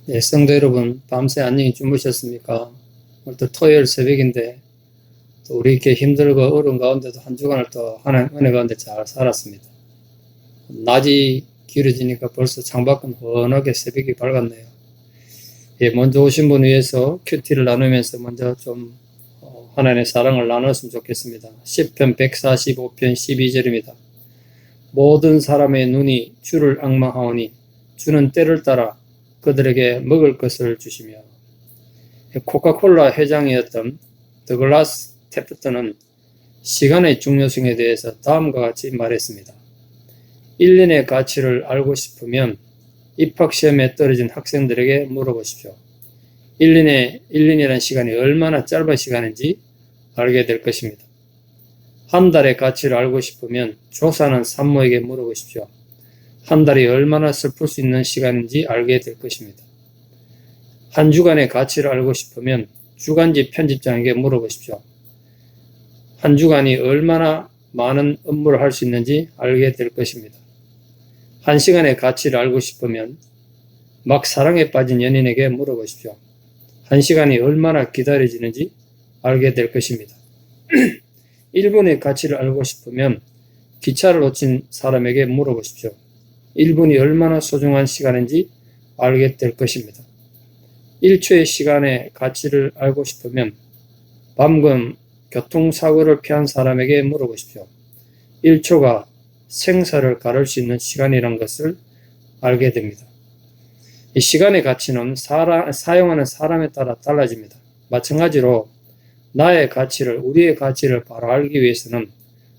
네, 성도 여러분, 밤새 안녕히 주무셨습니까? 오늘 또 토요일 새벽인데, 또 우리 이렇게 힘들고 어려운 가운데도 한 주간을 또 하나님 은혜 가운데 잘 살았습니다. 낮이 길어지니까 벌써 창밖은 환하게 새벽이 밝았네요. 예, 먼저 오신 분 위해서 큐티를 나누면서 먼저 좀 하나님의 사랑을 나눴으면 좋겠습니다. 10편 145편 12절입니다. 모든 사람의 눈이 주를 앙망하오니 주는 때를 따라 그들에게 먹을 것을 주시며. 코카콜라 회장이었던 더글라스 테프턴은 시간의 중요성에 대해서 다음과 같이 말했습니다. 1년의 가치를 알고 싶으면 입학시험에 떨어진 학생들에게 물어보십시오. 1년이라는 시간이 얼마나 짧은 시간인지 알게 될 것입니다. 한 달의 가치를 알고 싶으면 조사하는 산모에게 물어보십시오. 한 달이 얼마나 슬플 수 있는 시간인지 알게 될 것입니다. 한 주간의 가치를 알고 싶으면 주간지 편집장에게 물어보십시오. 한 주간이 얼마나 많은 업무를 할 수 있는지 알게 될 것입니다. 한 시간의 가치를 알고 싶으면 막 사랑에 빠진 연인에게 물어보십시오. 한 시간이 얼마나 기다려지는지 알게 될 것입니다. 1분의 가치를 알고 싶으면 기차를 놓친 사람에게 물어보십시오. 1분이 얼마나 소중한 시간인지 알게 될 것입니다. 1초의 시간의 가치를 알고 싶으면 방금 교통사고를 피한 사람에게 물어보십시오. 1초가 생사를 가를 수 있는 시간이란 것을 알게 됩니다. 이 시간의 가치는 사용하는 사람에 따라 달라집니다. 마찬가지로 나의 가치를, 우리의 가치를 바로 알기 위해서는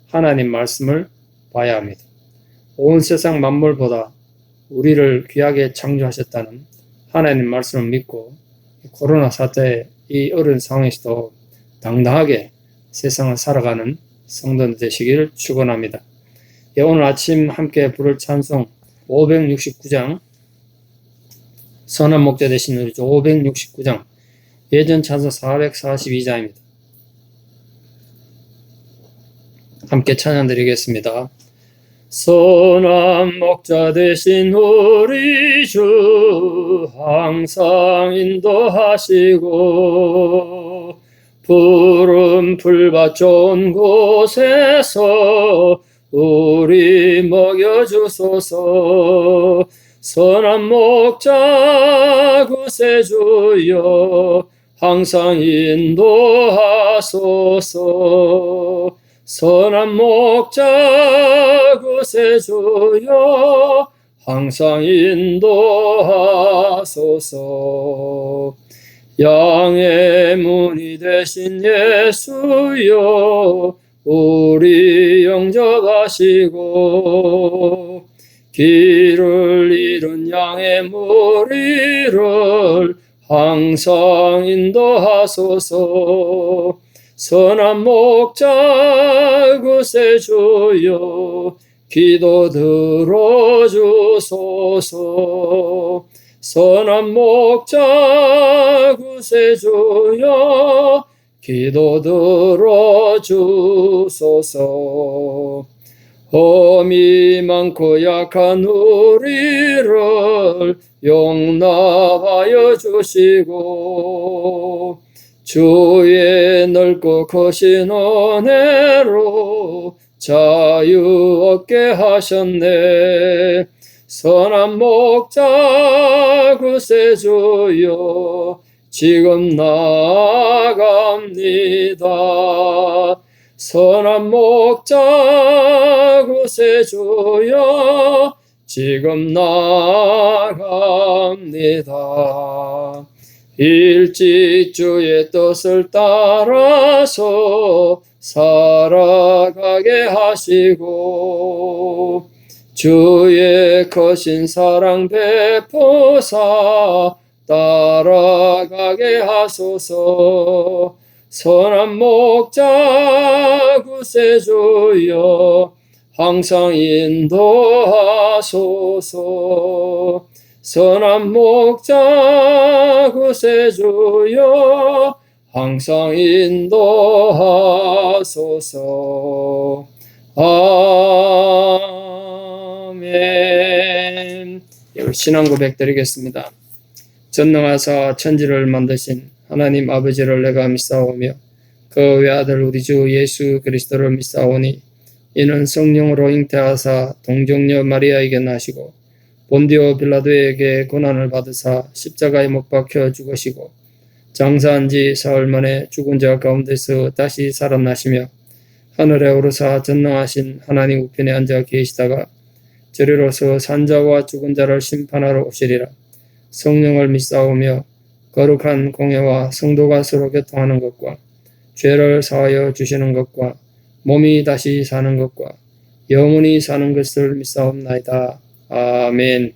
하나님 말씀을 봐야 합니다. 온 세상 만물보다 우리를 귀하게 창조하셨다는 하나님 말씀을 믿고 코로나 사태의 이 어려운 상황에서도 당당하게 세상을 살아가는 성도들 되시기를 축원합니다. 예, 오늘 아침 함께 부를 찬송 569장 선한 목자 되신 우리 569장 예전 찬송 442장입니다. 함께 찬양 드리겠습니다. 선한 목자 되신 우리 주 항상 인도하시고 푸른 풀밭 좋은 곳에서 우리 먹여주소서. 선한 목자 구세주여 항상 인도하소서. 선한 목자 구세주여 항상 인도하소서. 양의 문이 되신 예수여 우리 영접하시고 길을 잃은 양의 무리를 항상 인도하소서. 선한 목자 구세주여 기도 들어주소서. 선한 목자 구세주여 기도 들어주소서. 험이 많고 약한 우리를 용납하여 주시고 주의 넓고 크신 은혜로 자유 얻게 하셨네. 선한 목자 구세주여 지금 나아갑니다. 선한 목자 구세주여 지금 나아갑니다. 일찍 주의 뜻을 따라서 살아가게 하시고 주의 크신 사랑 베푸사 따라가게 하소서. 선한 목자 구세주여 항상 인도하소서. 선한 목자 구세주여 항상 인도하소서. 아멘. 신앙 고백 드리겠습니다. 전능하사 천지를 만드신 하나님 아버지를 내가 믿사오며 그 외아들 우리 주 예수 그리스도를 믿사오니 이는 성령으로 잉태하사 동정녀 마리아에게 나시고 본디오 빌라도에게 고난을 받으사 십자가에 못 박혀 죽으시고 장사한 지 사흘 만에 죽은 자 가운데서 다시 살아나시며 하늘에 오르사 전능하신 하나님 우편에 앉아 계시다가 저리로서 산자와 죽은 자를 심판하러 오시리라. 성령을 믿사오며 거룩한 공예와 성도가 서로 교통하는 것과 죄를 사하여 주시는 것과 몸이 다시 사는 것과 영원히 사는 것을 믿사옵나이다. 아멘.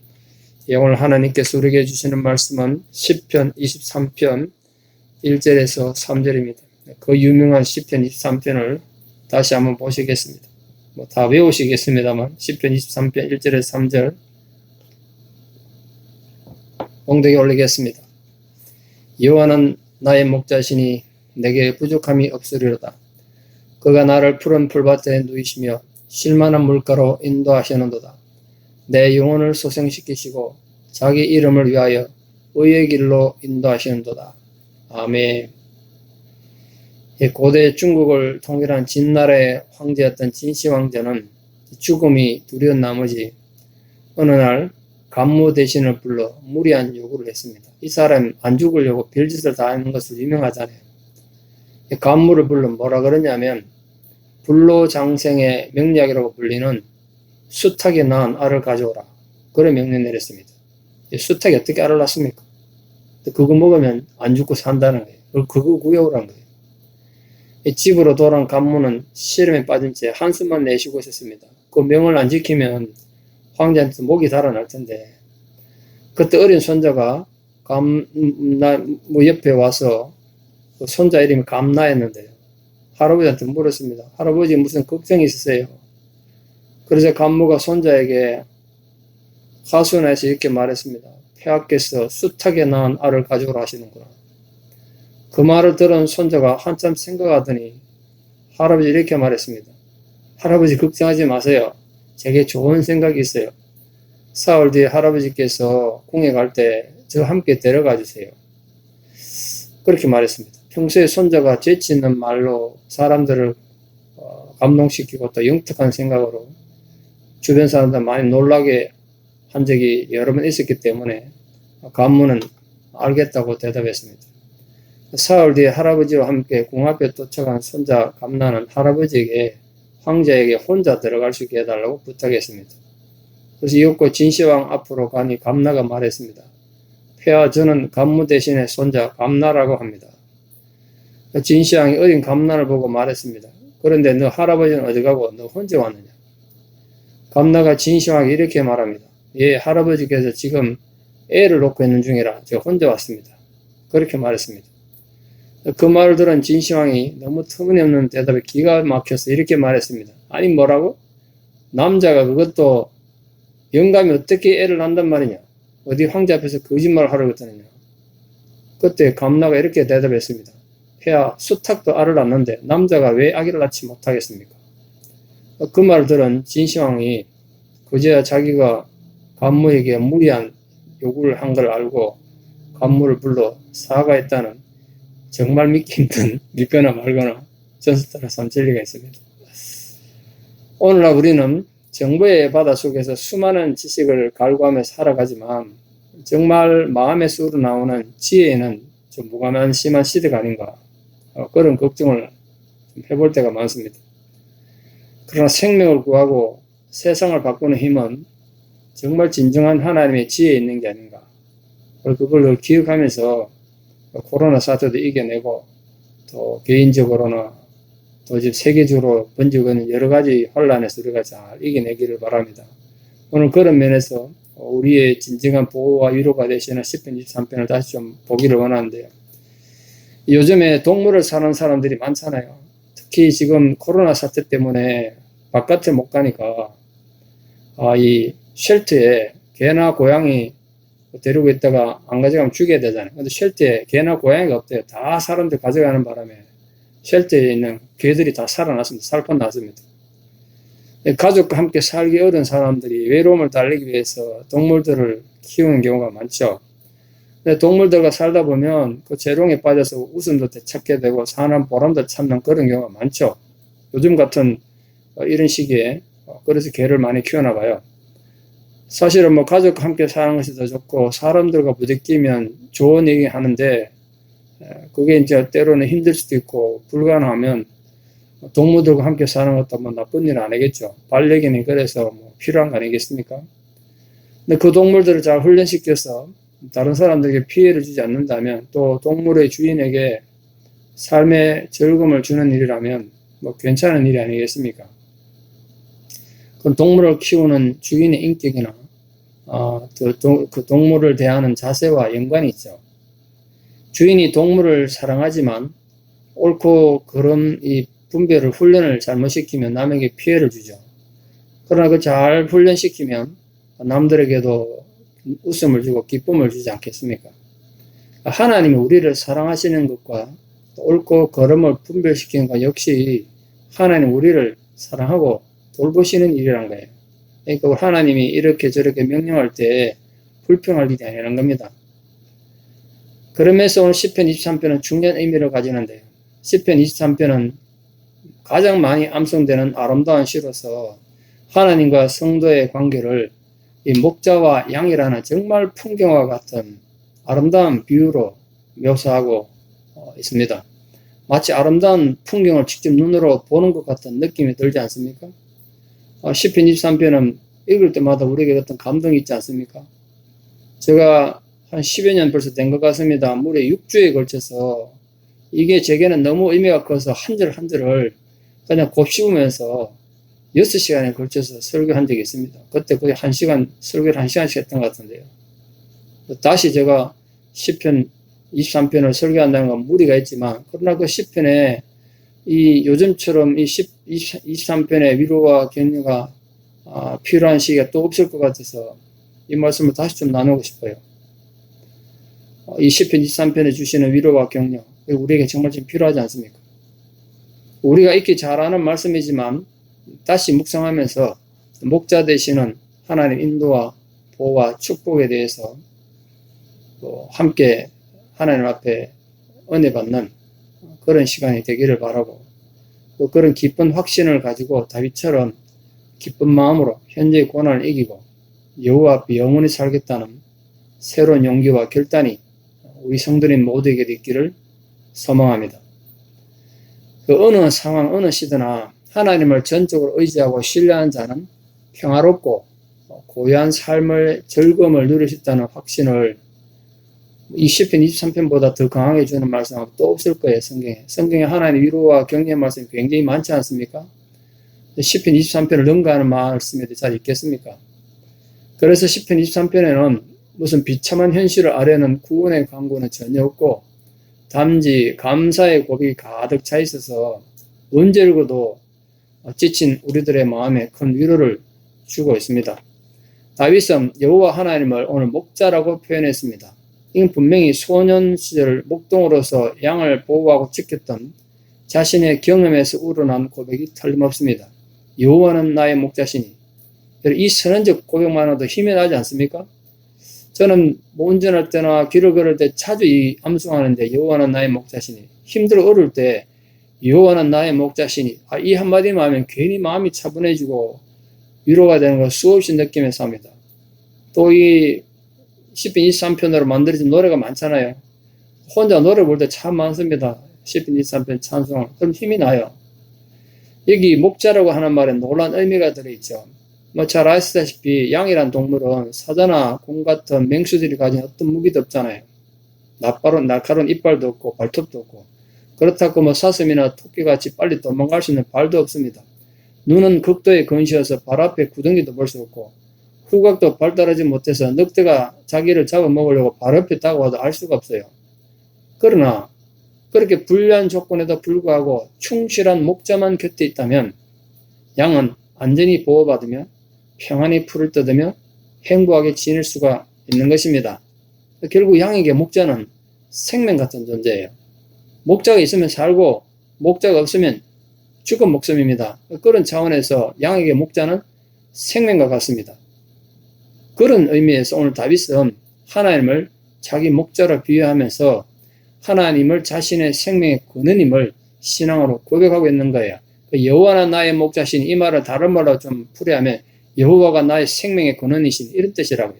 오늘 하나님께서 우리에게 주시는 말씀은 시편 23편 1절에서 3절입니다. 그 유명한 시편 23편을 다시 한번 보시겠습니다. 다 외우시겠습니다만 시편 23편 1절에서 3절 엉덩이 올리겠습니다. 여호와는 나의 목자시니 내게 부족함이 없으리로다. 그가 나를 푸른 풀밭에 누이시며 쉴만한 물가로 인도하시는도다. 내 영혼을 소생시키시고 자기 이름을 위하여 의의 길로 인도하시는도다. 아멘. 고대 중국을 통일한 진나라의 황제였던 진시황제는 죽음이 두려운 나머지 어느 날 간무 대신을 불러 무리한 요구를 했습니다. 이 사람 안 죽으려고 별짓을 다 하는 것으로 유명하잖아요. 간무를 불러 뭐라 그러냐면 불로장생의 명약이라고 불리는 수탉에 낳은 알을 가져오라. 그런 명령 내렸습니다. 수탉이 어떻게 알을 낳습니까? 그거 먹으면 안 죽고 산다는 거예요. 그거 구해오라는 거예요. 집으로 돌아온 간무는 시름에 빠진 채 한숨만 내쉬고 있었습니다. 그 명을 안 지키면 황제한테 목이 달아날 텐데 그때 어린 손자가 옆에 와서 그 손자 이름이 감나였는데요. 할아버지한테 물었습니다. 할아버지 무슨 걱정이 있으세요? 그래서 간무가 손자에게 하소연해서 이렇게 말했습니다. 폐하께서 수탉에 낳은 알을 가져오라 하시는구나. 그 말을 들은 손자가 한참 생각하더니 할아버지 이렇게 말했습니다. 할아버지 걱정하지 마세요. 제게 좋은 생각이 있어요. 사흘 뒤에 할아버지께서 궁에 갈 때 저 함께 데려가 주세요. 그렇게 말했습니다. 평소에 손자가 재치 있는 말로 사람들을 감동시키고 또 영특한 생각으로 주변 사람들 많이 놀라게 한 적이 여러 번 있었기 때문에 간무는 알겠다고 대답했습니다. 사흘 뒤에 할아버지와 함께 궁 앞에 도착한 손자 감나는 할아버지에게 황제에게 혼자 들어갈 수 있게 해달라고 부탁했습니다. 그래서 이윽고 진시황 앞으로 가니 감나가 말했습니다. 폐하 저는 간무 대신에 손자 감나라고 합니다. 진시황이 어린 감나를 보고 말했습니다. 그런데 너 할아버지는 어디 가고 너 혼자 왔느냐? 감나가 진시황에게 이렇게 말합니다. 예, 할아버지께서 지금 애를 놓고 있는 중이라 제가 혼자 왔습니다. 그렇게 말했습니다. 그 말을 들은 진시황이 너무 터무니없는 대답에 기가 막혀서 이렇게 말했습니다. 아니 뭐라고? 남자가 그것도 영감이 어떻게 애를 낳는단 말이냐? 어디 황제 앞에서 거짓말을 하려고 했더냐? 그때 감나가 이렇게 대답했습니다. 폐하 수탉도 알을 낳는데 남자가 왜 아기를 낳지 못하겠습니까? 그 말을 들은 진시황이 그제야 자기가 간무에게 무리한 요구를 한 걸 알고 간무를 불러 사과했다는 정말 믿기 힘든 믿거나 말거나 전설 따라 삼천리가 있습니다. 오늘날 우리는 정보의 바다 속에서 수많은 지식을 갈구하며 살아가지만 정말 마음에서 우러나오는 지혜에는 좀 무관한 심한 시대가 아닌가 그런 걱정을 좀 해볼 때가 많습니다. 그러나 생명을 구하고 세상을 바꾸는 힘은 정말 진정한 하나님의 지혜에 있는 게 아닌가. 그걸 기억하면서 코로나 사태도 이겨내고 또 개인적으로나 또 지금 세계적으로 번지고 있는 여러 가지 혼란에서 우리가 잘 이겨내기를 바랍니다. 오늘 그런 면에서 우리의 진정한 보호와 위로가 되시는 시편 23편을 다시 좀 보기를 원하는데요. 요즘에 동물을 사는 사람들이 많잖아요. 특히 지금 코로나 사태 때문에 바깥에 못 가니까 이 쉘터에 개나 고양이 데리고 있다가 안 가져가면 죽여야 되잖아요. 근데 쉘터에 개나 고양이가 없대요. 다 사람들 가져가는 바람에 쉘터에 있는 개들이 다 살아났습니다. 살판 났습니다. 가족과 함께 살기 어려운 사람들이 외로움을 달래기 위해서 동물들을 키우는 경우가 많죠. 근데 동물들과 살다 보면 그 재롱에 빠져서 웃음도 되찾게 되고 사람 보람도 찾는 그런 경우가 많죠. 요즘 같은 이런 시기에 그래서 개를 많이 키우나 봐요. 사실은 뭐 가족과 함께 사는 것이 더 좋고 사람들과 부대끼면 좋은 얘기 하는데 그게 이제 때로는 힘들 수도 있고 불가능하면 동물들과 함께 사는 것도 뭐 나쁜 일은 아니겠죠. 반려견이 그래서 뭐 필요한 거 아니겠습니까? 근데 그 동물들을 잘 훈련시켜서 다른 사람들에게 피해를 주지 않는다면 또 동물의 주인에게 삶의 즐거움을 주는 일이라면 뭐 괜찮은 일이 아니겠습니까? 그럼 동물을 키우는 주인의 인격이나 그 동물을 대하는 자세와 연관이 있죠. 주인이 동물을 사랑하지만 옳고 그름 이 분별을 훈련을 잘못시키면 남에게 피해를 주죠. 그러나 그 잘 훈련시키면 남들에게도 웃음을 주고 기쁨을 주지 않겠습니까? 하나님이 우리를 사랑하시는 것과 옳고 그름을 분별시키는 것 역시 하나님 우리를 사랑하고 돌보시는 일이란 거예요. 그러니까 하나님이 이렇게 저렇게 명령할 때 불평할 일이 아니라는 겁니다. 그러면서 오늘 시편 23편은 중요한 의미를 가지는데요. 시편 23편은 가장 많이 암송되는 아름다운 시로서 하나님과 성도의 관계를 이 목자와 양이라는 정말 풍경과 같은 아름다운 비유로 묘사하고 있습니다. 마치 아름다운 풍경을 직접 눈으로 보는 것 같은 느낌이 들지 않습니까? 시편 23편은 읽을 때마다 우리에게 어떤 감동이 있지 않습니까? 제가 한 10여 년 벌써 된 것 같습니다. 무려 6주에 걸쳐서 이게 제게는 너무 의미가 커서 한 절 한 절을 그냥 곱씹으면서 6시간에 걸쳐서 설교한 적이 있습니다. 그때 거의 1시간, 설교를 1시간씩 했던 것 같은데요. 다시 제가 시편 23편을 설교한다는 건 무리가 있지만, 그러나 그 시편에 이 요즘처럼 이 23편의 위로와 격려가 필요한 시기가 또 없을 것 같아서 이 말씀을 다시 좀 나누고 싶어요. 이 시편 23편에 주시는 위로와 격려, 우리에게 정말 좀 필요하지 않습니까? 우리가 익히 잘 아는 말씀이지만 다시 묵상하면서 목자 되시는 하나님 인도와 보호와 축복에 대해서 또 함께 하나님 앞에 은혜 받는 그런 시간이 되기를 바라고, 또 그런 기쁜 확신을 가지고 다윗처럼 기쁜 마음으로 현재의 고난을 이기고 여호와 앞에 영원히 살겠다는 새로운 용기와 결단이 우리 성도님 모두에게 있기를 소망합니다. 그 어느 상황, 어느 시대나 하나님을 전적으로 의지하고 신뢰하는 자는 평화롭고 고요한 삶의 즐거움을 누릴 수 있다는 확신을 이 시편 23편보다 더 강하게 주는 말씀은 또 없을 거예요. 성경에 하나님의 위로와 격려의 말씀이 굉장히 많지 않습니까? 시편 23편을 능가하는 말씀이 잘 있겠습니까? 그래서 시편 23편에는 무슨 비참한 현실을 아뢰는 구원의 강구는 전혀 없고 단지 감사의 고백이 가득 차 있어서 언제 읽어도 지친 우리들의 마음에 큰 위로를 주고 있습니다. 다윗은 여호와 하나님을 오늘 목자라고 표현했습니다. 이건 분명히 소년 시절 목동으로서 양을 보호하고 지켰던 자신의 경험에서 우러난 고백이 틀림없습니다. 여호와는 나의 목자시니. 이 선언적 고백만으로도 힘이 나지 않습니까? 저는 운전할 때나 길을 걸을 때 자주 이 암송하는데 여호와는 나의 목자시니, 힘들어 어려울 때 여호와는 나의 목자시니, 이 한마디만 하면 괜히 마음이 차분해지고 위로가 되는 걸 수없이 느끼면서 합니다. 또 이 시편 23편으로 만들어진 노래가 많잖아요. 혼자 노래 부를 때 참 많습니다. 시편 23편 찬송. 그럼 힘이 나요. 여기 목자라고 하는 말에 놀라운 의미가 들어있죠. 뭐 잘 아시다시피 양이란 동물은 사자나 곰 같은 맹수들이 가진 어떤 무기도 없잖아요. 날카로운 이빨도 없고 발톱도 없고, 그렇다고 뭐 사슴이나 토끼같이 빨리 도망갈 수 있는 발도 없습니다. 눈은 극도의 건시여서 발 앞에 구덩이도 볼 수 없고, 후각도 발달하지 못해서 늑대가 자기를 잡아먹으려고 발 옆에 다가와도 알 수가 없어요. 그러나 그렇게 불리한 조건에도 불구하고 충실한 목자만 곁에 있다면 양은 안전히 보호받으며 평안히 풀을 뜯으며 행복하게 지낼 수가 있는 것입니다. 결국 양에게 목자는 생명 같은 존재예요. 목자가 있으면 살고 목자가 없으면 죽은 목숨입니다. 그런 차원에서 양에게 목자는 생명과 같습니다. 그런 의미에서 오늘 다윗은 하나님을 자기 목자로 비유하면서 하나님을 자신의 생명의 근원임을 신앙으로 고백하고 있는 거예요. 여호와는 나의 목자신, 이 말을 다른 말로 좀 풀이하면 여호와가 나의 생명의 근원이신, 이런 뜻이라고요.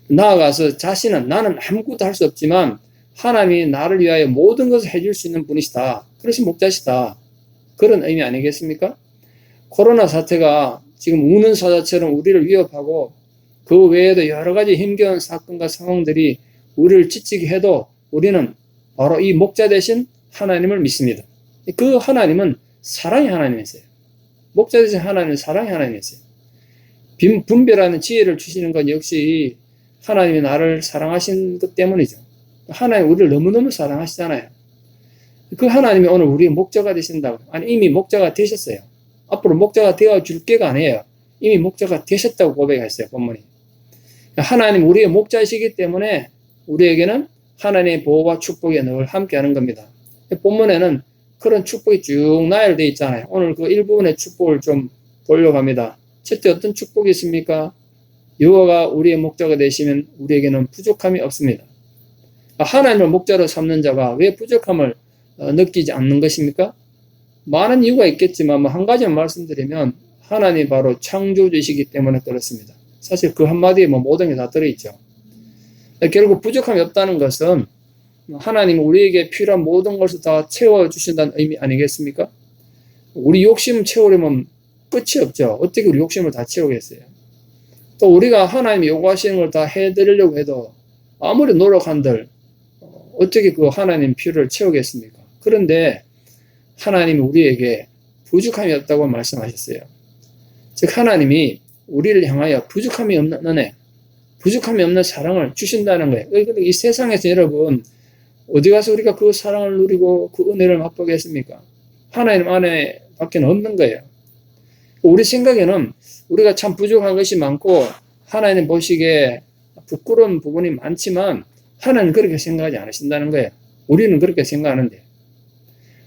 나아가서 자신은, 나는 아무것도 할 수 없지만 하나님이 나를 위하여 모든 것을 해줄 수 있는 분이시다. 그래서 목자시다. 그런 의미 아니겠습니까? 코로나 사태가 지금 우는 사자처럼 우리를 위협하고 그 외에도 여러 가지 힘겨운 사건과 상황들이 우리를 지치게 해도 우리는 바로 이 목자 되신 하나님을 믿습니다. 그 하나님은 사랑의 하나님이세요. 목자 되신 하나님은 사랑의 하나님이세요. 분별하는 지혜를 주시는 건 역시 하나님이 나를 사랑하신 것 때문이죠. 하나님 우리를 너무너무 사랑하시잖아요. 그 하나님이 오늘 우리의 목자가 되신다고. 아니, 이미 목자가 되셨어요. 앞으로 목자가 되어줄 게가 아니에요. 이미 목자가 되셨다고 고백했어요, 본문이. 하나님 우리의 목자이시기 때문에 우리에게는 하나님의 보호와 축복이 늘 함께하는 겁니다. 본문에는 그런 축복이 쭉 나열되어 있잖아요. 오늘 그 일부분의 축복을 좀 보려고 합니다. 첫째, 어떤 축복이 있습니까? 여호와가 우리의 목자가 되시면 우리에게는 부족함이 없습니다. 하나님을 목자로 삼는 자가 왜 부족함을 느끼지 않는 것입니까? 많은 이유가 있겠지만 한 가지만 말씀드리면 하나님이 바로 창조주이시기 때문에 그렇습니다. 사실 그 한마디에 모든 게 다 들어있죠. 결국 부족함이 없다는 것은 하나님이 우리에게 필요한 모든 것을 다 채워주신다는 의미 아니겠습니까? 우리 욕심 채우려면 끝이 없죠. 어떻게 우리 욕심을 다 채우겠어요? 또 우리가 하나님이 요구하시는 걸 다 해드리려고 해도 아무리 노력한들 어떻게 그 하나님 필요를 채우겠습니까? 그런데 하나님이 우리에게 부족함이 없다고 말씀하셨어요. 즉 하나님이 우리를 향하여 부족함이 없는 은혜, 부족함이 없는 사랑을 주신다는 거예요. 이 세상에서 여러분 어디 가서 우리가 그 사랑을 누리고 그 은혜를 맛보겠습니까? 하나님 안에 밖에 없는 거예요. 우리 생각에는 우리가 참 부족한 것이 많고 하나님 보시기에 부끄러운 부분이 많지만 하나님 그렇게 생각하지 않으신다는 거예요. 우리는 그렇게 생각하는데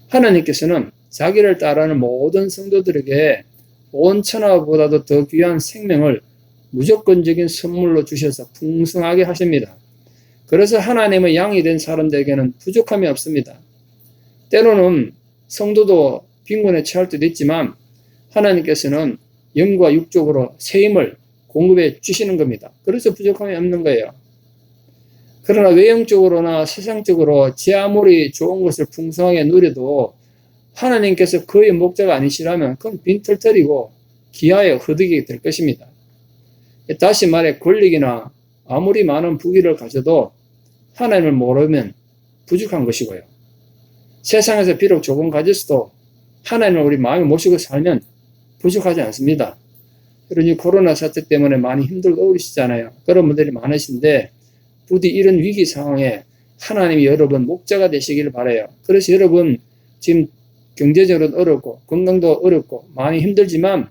하나님께서는 자기를 따르는 모든 성도들에게 온 천하보다도 더 귀한 생명을 무조건적인 선물로 주셔서 풍성하게 하십니다. 그래서 하나님의 양이 된 사람들에게는 부족함이 없습니다. 때로는 성도도 빈곤에 처할 때도 있지만 하나님께서는 영과 육적으로 새 힘을 공급해 주시는 겁니다. 그래서 부족함이 없는 거예요. 그러나 외형적으로나 세상적으로 제 아무리 좋은 것을 풍성하게 누려도 하나님께서 그의 목자가 아니시라면 그건 빈털터리고 기아에 허덕이게 될 것입니다. 다시 말해 권력이나 아무리 많은 부귀를 가져도 하나님을 모르면 부족한 것이고요. 세상에서 비록 조금 가졌어도 하나님을 우리 마음에 모시고 살면 부족하지 않습니다. 그러니 코로나 사태 때문에 많이 힘들고 어려우시잖아요. 그런 분들이 많으신데 부디 이런 위기 상황에 하나님이 여러분 목자가 되시기를 바라요. 그래서 여러분 지금 경제적으로 어렵고 건강도 어렵고 많이 힘들지만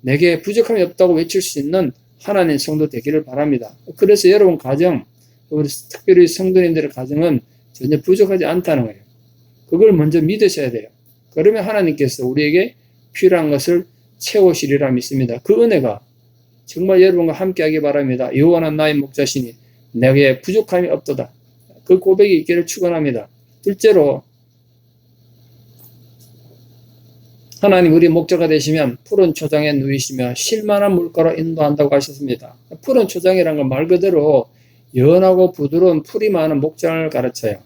내게 부족함이 없다고 외칠 수 있는 하나님 성도 되기를 바랍니다. 그래서 여러분 가정, 우리 특별히 성도님들의 가정은 전혀 부족하지 않다는 거예요. 그걸 먼저 믿으셔야 돼요. 그러면 하나님께서 우리에게 필요한 것을 채우시리라 믿습니다. 그 은혜가 정말 여러분과 함께하기 바랍니다. 여호와는 나의 목자시니 내게 부족함이 없도다. 그 고백이 있기를 축원합니다. 둘째로 하나님 우리 목자가 되시면 푸른 초장에 누이시며 쉴만한 물가로 인도한다고 하셨습니다. 푸른 초장이란 건 말 그대로 연하고 부드러운 풀이 많은 목장을 가르쳐요.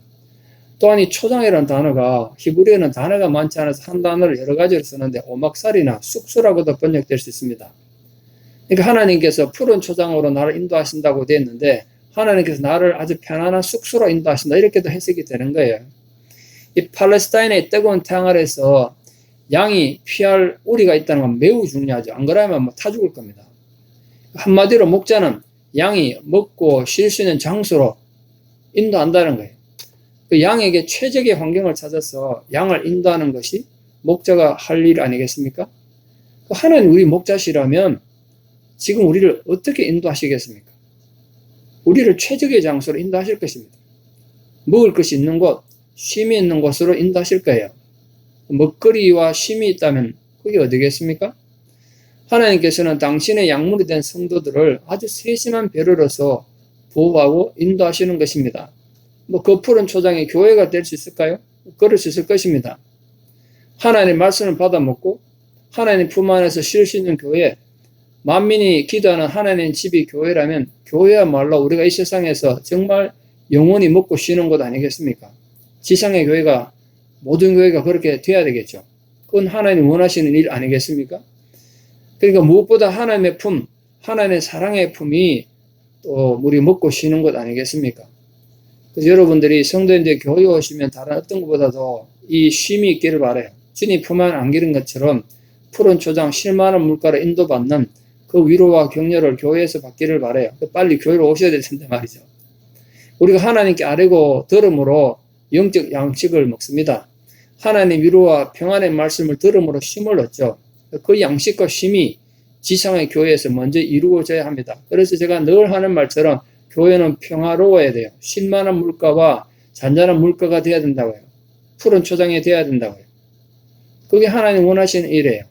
또한 이 초장이라는 단어가 히브리어는 단어가 많지 않아서 한 단어를 여러 가지로 쓰는데 오막살이나 숙소라고도 번역될 수 있습니다. 그러니까 하나님께서 푸른 초장으로 나를 인도하신다고 되어 있는데 하나님께서 나를 아주 편안한 숙소로 인도하신다 이렇게도 해석이 되는 거예요. 이 팔레스타인의 뜨거운 태양 아래서 양이 피할 우리가 있다는 건 매우 중요하죠. 안 그러면 타 죽을 겁니다. 한마디로 목자는 양이 먹고 쉴 수 있는 장소로 인도한다는 거예요. 그 양에게 최적의 환경을 찾아서 양을 인도하는 것이 목자가 할 일 아니겠습니까? 하나님 우리 목자시라면 지금 우리를 어떻게 인도하시겠습니까? 우리를 최적의 장소로 인도하실 것입니다. 먹을 것이 있는 곳, 쉼이 있는 곳으로 인도하실 거예요. 먹거리와 쉼이 있다면 그게 어디겠습니까? 하나님께서는 당신의 양물이 된 성도들을 아주 세심한 배려로서 보호하고 인도하시는 것입니다. 그 푸른 초장이 교회가 될 수 있을까요? 그럴 수 있을 것입니다. 하나님의 말씀을 받아먹고 하나님 품 안에서 쉴 수 있는 교회, 만민이 기도하는 하나님 집이 교회라면 교회야말로 우리가 이 세상에서 정말 영원히 먹고 쉬는 곳 아니겠습니까? 지상의 교회가, 모든 교회가 그렇게 돼야 되겠죠. 그건 하나님 원하시는 일 아니겠습니까? 그러니까 무엇보다 하나님의 품, 하나님의 사랑의 품이 또 우리 먹고 쉬는 것 아니겠습니까? 그래서 여러분들이 성도인들 교회 오시면 다른 어떤 것보다도 이 쉼이 있기를 바라요. 주님 품 안에 안기는 것처럼 푸른 초장 쉴만한 물가로 인도받는 그 위로와 격려를 교회에서 받기를 바라요. 빨리 교회로 오셔야 될 텐데 말이죠. 우리가 하나님께 아뢰고 들음으로 영적 양식을 먹습니다. 하나님 위로와 평안의 말씀을 들음으로 쉼을 얻죠. 그 양식과 쉼이 지상의 교회에서 먼저 이루어져야 합니다. 그래서 제가 늘 하는 말처럼 교회는 평화로워야 돼요. 쉴만한 물가와 잔잔한 물가가 돼야 된다고요. 푸른 초장이 돼야 된다고요. 그게 하나님 원하시는 일이에요.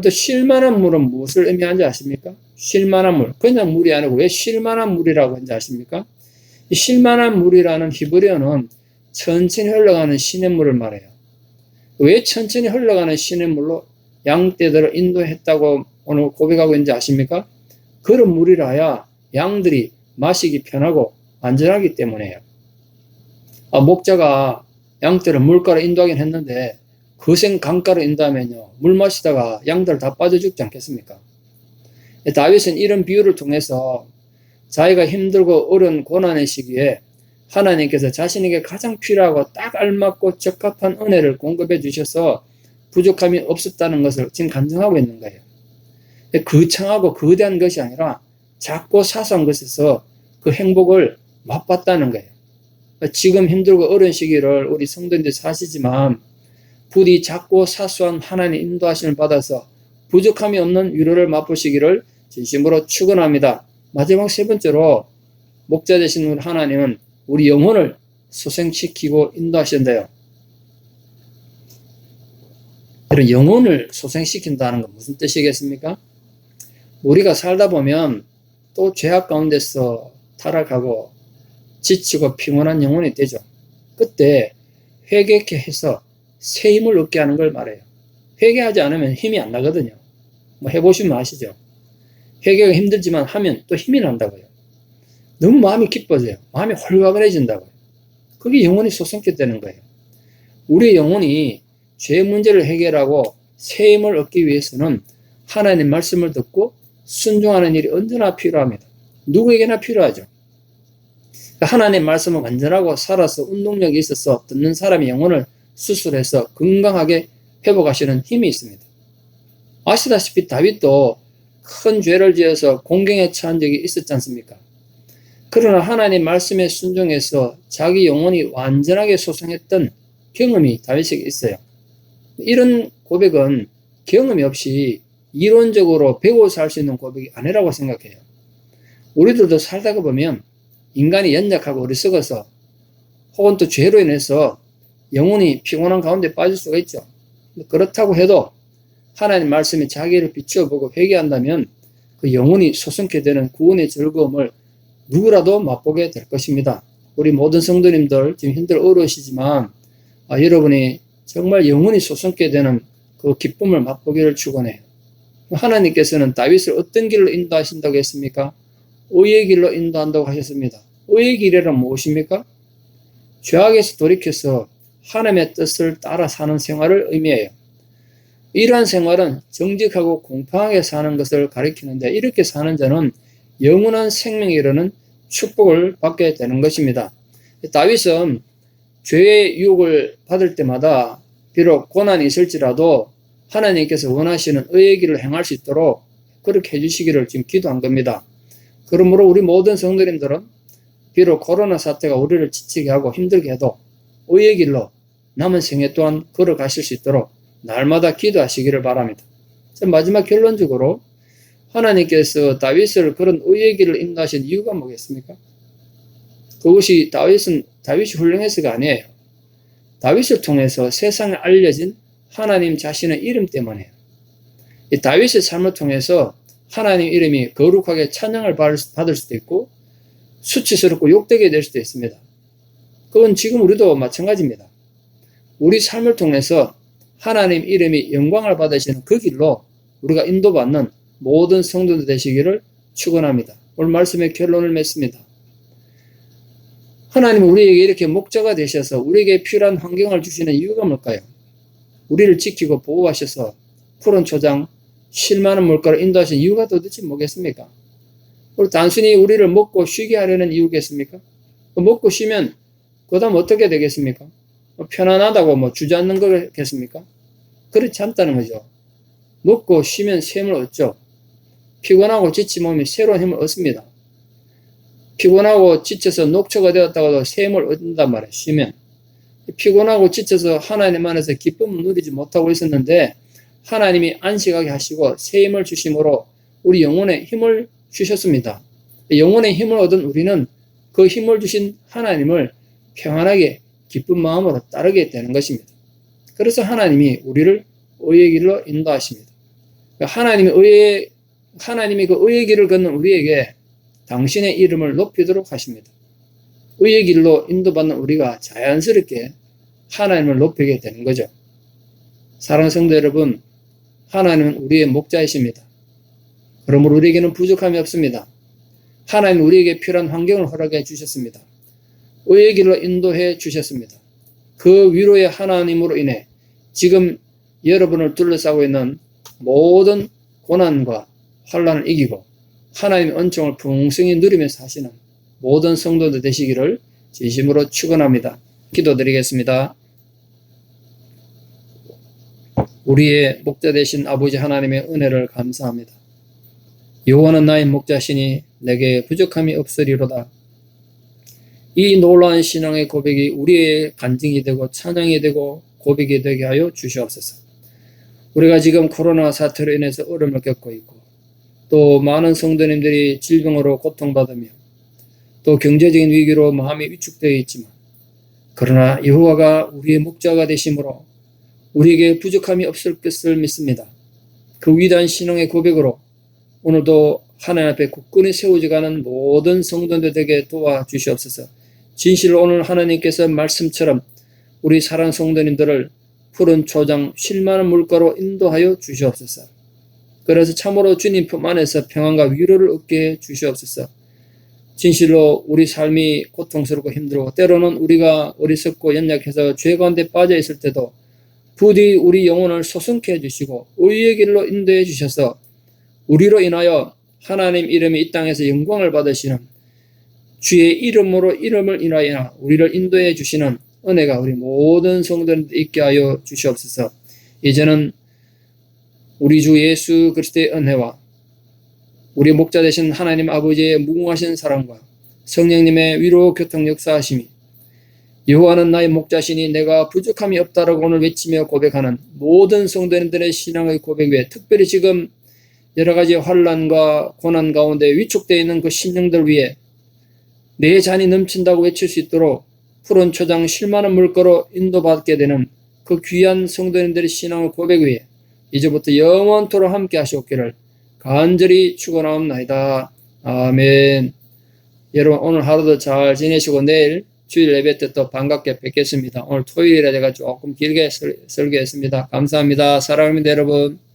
또 쉴만한 물은 무엇을 의미하는지 아십니까? 쉴만한 물. 그냥 물이 아니고 왜 쉴만한 물이라고 하는지 아십니까? 이 쉴만한 물이라는 히브리어는 천천히 흘러가는 시냇물을 말해요. 왜 천천히 흘러가는 시냇물로 양떼들을 인도했다고 오늘 고백하고 있는지 아십니까? 그런 물이라야 양들이 마시기 편하고 안전하기 때문에요. 목자가 양떼를 물가로 인도하긴 했는데 거센 강가로 인도하면요, 물 마시다가 양들 다 빠져 죽지 않겠습니까? 다윗은 이런 비유를 통해서 자기가 힘들고 어려운 고난의 시기에 하나님께서 자신에게 가장 필요하고 딱 알맞고 적합한 은혜를 공급해 주셔서 부족함이 없었다는 것을 지금 간증하고 있는 거예요. 거창하고 거대한 것이 아니라 작고 사소한 것에서 그 행복을 맛봤다는 거예요. 지금 힘들고 어려운 시기를 우리 성도님들이 사시지만 부디 작고 사소한 하나님의 인도하심을 받아서 부족함이 없는 위로를 맛보시기를 진심으로 축원합니다. 마지막 세 번째로 목자 되신 우리 하나님은 우리 영혼을 소생시키고 인도하신대요. 그런 영혼을 소생시킨다는 건 무슨 뜻이겠습니까? 우리가 살다 보면 또 죄악 가운데서 타락하고 지치고 피곤한 영혼이 되죠. 그때 회개케 해서 새 힘을 얻게 하는 걸 말해요. 회개하지 않으면 힘이 안 나거든요. 해보시면 아시죠? 회개가 힘들지만 하면 또 힘이 난다고요. 너무 마음이 기뻐져요. 마음이 홀가분해진다고요. 그게 영혼이 소생케 되는 거예요. 우리의 영혼이 죄 문제를 해결하고 새 힘을 얻기 위해서는 하나님 말씀을 듣고 순종하는 일이 언제나 필요합니다. 누구에게나 필요하죠. 하나님 말씀을 완전하고 살아서 운동력이 있어서 듣는 사람의 영혼을 수술해서 건강하게 회복하시는 힘이 있습니다. 아시다시피 다윗도 큰 죄를 지어서 공경에 처한 적이 있었지 않습니까? 그러나 하나님 말씀에 순종해서 자기 영혼이 완전하게 소생했던 경험이 다윗에게 있어요. 이런 고백은 경험이 없이 이론적으로 배워서 할 수 있는 고백이 아니라고 생각해요. 우리들도 살다가 보면 인간이 연약하고 어리석어서 혹은 또 죄로 인해서 영혼이 피곤한 가운데 빠질 수가 있죠. 그렇다고 해도 하나님 말씀이 자기를 비추어보고 회개한다면 그 영혼이 소생케 되는 구원의 즐거움을 누구라도 맛보게 될 것입니다. 우리 모든 성도님들 지금 힘들어 어려우시지만 여러분이 정말 영혼이 소생케 되는 그 기쁨을 맛보기를 축원해요. 하나님께서는 다윗을 어떤 길로 인도하신다고 했습니까? 의의 길로 인도한다고 하셨습니다. 의의 길이란 무엇입니까? 죄악에서 돌이켜서 하나님의 뜻을 따라 사는 생활을 의미해요. 이러한 생활은 정직하고 공평하게 사는 것을 가리키는데 이렇게 사는 자는 영원한 생명에 이르는 축복을 받게 되는 것입니다. 다윗은 죄의 유혹을 받을 때마다 비록 고난이 있을지라도 하나님께서 원하시는 의의 길을 행할 수 있도록 그렇게 해주시기를 지금 기도한 겁니다. 그러므로 우리 모든 성도님들은 비록 코로나 사태가 우리를 지치게 하고 힘들게 해도 의의 길로 남은 생애 동안 걸어가실 수 있도록 날마다 기도하시기를 바랍니다. 마지막 결론적으로 하나님께서 다윗을 그런 의의 길을 인도하신 이유가 뭐겠습니까? 그것이 다윗이 훌륭해서가 아니에요. 다윗을 통해서 세상에 알려진 하나님 자신의 이름 때문에요. 이 다윗의 삶을 통해서 하나님 이름이 거룩하게 찬양을 받을 수도 있고 수치스럽고 욕되게 될 수도 있습니다. 그건 지금 우리도 마찬가지입니다. 우리 삶을 통해서 하나님 이름이 영광을 받으시는 그 길로 우리가 인도받는 모든 성도들 되시기를 축원합니다. 오늘 말씀의 결론을 맺습니다. 하나님은 우리에게 이렇게 목자가 되셔서 우리에게 필요한 환경을 주시는 이유가 뭘까요? 우리를 지키고 보호하셔서 푸른 초장, 쉴 만한 물가로 인도하신 이유가 도대체 뭐겠습니까? 단순히 우리를 먹고 쉬게 하려는 이유겠습니까? 먹고 쉬면 그 다음 어떻게 되겠습니까? 편안하다고 주저앉는 거겠습니까? 그렇지 않다는 거죠. 먹고 쉬면 샘을 얻죠. 피곤하고 지친 몸이 새로운 힘을 얻습니다. 피곤하고 지쳐서 녹초가 되었다가도 샘을 얻는단 말이에요. 쉬면. 피곤하고 지쳐서 하나님 안에서 기쁨을 누리지 못하고 있었는데 하나님이 안식하게 하시고 새 힘을 주심으로 우리 영혼에 힘을 주셨습니다. 영혼의 힘을 얻은 우리는 그 힘을 주신 하나님을 평안하게 기쁜 마음으로 따르게 되는 것입니다. 그래서 하나님이 우리를 의의 길로 인도하십니다. 하나님이 그 의의 길을 걷는 우리에게 당신의 이름을 높이도록 하십니다. 의의 길로 인도받는 우리가 자연스럽게 하나님을 높이게 되는 거죠. 사랑하는 성도 여러분, 하나님은 우리의 목자이십니다. 그러므로 우리에게는 부족함이 없습니다. 하나님은 우리에게 필요한 환경을 허락해 주셨습니다. 의의 길로 인도해 주셨습니다. 그 위로의 하나님으로 인해 지금 여러분을 둘러싸고 있는 모든 고난과 환난을 이기고 하나님의 은총을 풍성히 누리면서 사시는 모든 성도들 되시기를 진심으로 축원합니다. 기도드리겠습니다. 우리의 목자 되신 아버지 하나님의 은혜를 감사합니다. 여호와는 나의 목자시니 내게 부족함이 없으리로다. 이 놀라운 신앙의 고백이 우리의 간증이 되고 찬양이 되고 고백이 되게 하여 주시옵소서. 우리가 지금 코로나 사태로 인해서 어려움을 겪고 있고 또 많은 성도님들이 질병으로 고통받으며 또 경제적인 위기로 마음이 위축되어 있지만 그러나 여호와가 우리의 목자가 되심으로 우리에게 부족함이 없을 것을 믿습니다. 그 위대한 신앙의 고백으로 오늘도 하나님 앞에 굳건히 세워져가는 모든 성도들에게 도와주시옵소서. 진실로 오늘 하나님께서 말씀처럼 우리 사랑하는 성도님들을 푸른 초장 쉴 만한 물가로 인도하여 주시옵소서. 그래서 참으로 주님 품 안에서 평안과 위로를 얻게 해 주시옵소서. 진실로 우리 삶이 고통스럽고 힘들고 때로는 우리가 어리석고 연약해서 죄 가운데 빠져 있을 때도 부디 우리 영혼을 소성케 해주시고 의의 길로 인도해 주셔서 우리로 인하여 하나님 이름이 이 땅에서 영광을 받으시는 주의 이름을 인하여 우리를 인도해 주시는 은혜가 우리 모든 성도들에게 있게 하여 주시옵소서. 이제는 우리 주 예수 그리스도의 은혜와 우리 목자 되신 하나님 아버지의 무궁하신 사랑과 성령님의 위로 교통 역사하심이 여호와는 나의 목자시니 내가 부족함이 없다라고 오늘 외치며 고백하는 모든 성도님들의 신앙의 고백 외에 특별히 지금 여러 가지 환난과 고난 가운데 위축되어 있는 그 심령들 위에 내 잔이 넘친다고 외칠 수 있도록 푸른 초장 쉴 만한 물가로 인도받게 되는 그 귀한 성도님들의 신앙의 고백 위에 이제부터 영원토록 함께 하시옵기를 간절히 축원하옵나이다. 아멘. 여러분 오늘 하루도 잘 지내시고 내일 주일 예배 때 또 반갑게 뵙겠습니다. 오늘 토요일에 제가 조금 길게 설교했습니다. 감사합니다. 사랑합니다 여러분.